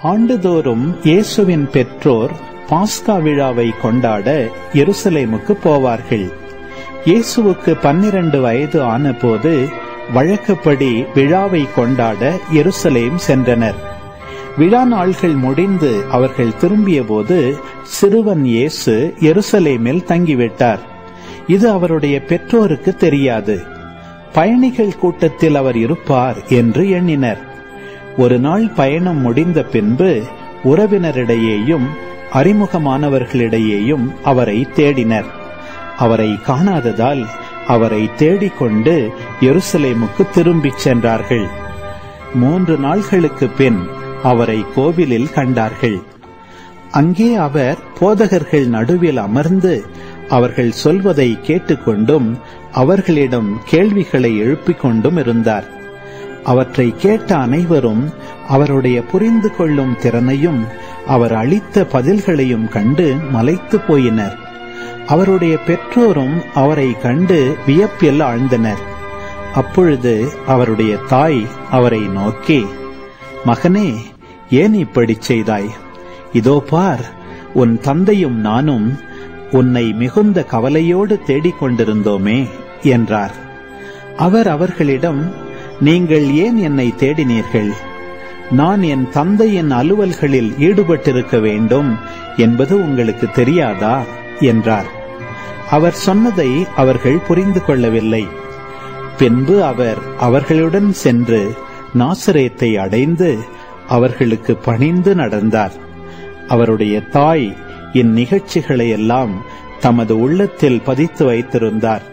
ஆண்டுதோறும் இயேசுவின் பெற்றோர் பாஸ்கா விழாவை கொண்டாட எருசலேமுக்கு போவார்கள். இயேசுவுக்கு 12 வயது ஆனபோது வழக்கப்படி விழாவை கொண்டாட எருசலேம் சென்றனர். விழா நாள்கள் முடிந்து அவர்கள் திரும்பிய போது சிறுவன் இயேசு எருசலேமில் தங்கிவிட்டார். இது அவருடைய பெற்றோருக்கு தெரியாது. பயணிகள் கூட்டத்தில் அவர் இருப்பார் என்று எண்ணினர். ஒரு நாள் பயணம் முடிந்த பின்பு உறவினரிடையேயும் அறிமுகமானவர்களிடையேயும் அவரை தேடினர். அவரை காணாததால் அவரை தேடிக்கொண்டு எருசலேமுக்கு திரும்பிச் சென்றார்கள். 3 நாள்களுக்கு பின் அவரை கோவிலில் கண்டார்கள். அங்கே அவர் போதகர்கள் நடுவில் அமர்ந்து அவர்கள் சொல்வதை கேட்டுக்கொண்டும் அவர்களிடம் கேள்விகளை எழுப்பிக் கொண்டும் இருந்தார். அவற்றை கேட்ட அனைவரும் அவருடைய புரிந்து கொள்ளும் திறனையும் அவர் அளித்த பதில்களையும் கண்டு மலைத்து போயினர். அவருடைய பெற்றோரும் அவரை கண்டு வியப்பில் ஆழ்ந்தனர். அப்பொழுது அவருடைய தாய் அவரை நோக்கி, மகனே, ஏன் இப்படி செய்தாய்? இதோ பார், உன் தந்தையும் நானும் உன்னை மிகுந்த கவலையோடு தேடிக்கொண்டிருந்தோமே என்றார். அவர் அவர்களிடம், நீங்கள் ஏன் என்னை தேடினீர்கள்? நான் என் தந்தையின் அலுவல்களில் ஈடுபட்டிருக்க வேண்டும் என்பது உங்களுக்கு தெரியாதா என்றார். அவர் சொன்னதை அவர்கள் புரிந்து கொள்ளவில்லை. பின்பு அவர் அவர்களுடன் சென்று நாசரேத்தை அடைந்து அவர்களுக்கு பணிந்து நடந்தார். அவருடைய தாய் இந்நிகழ்ச்சிகளை எல்லாம் தமது உள்ளத்தில் பதித்து வைத்திருந்தார்.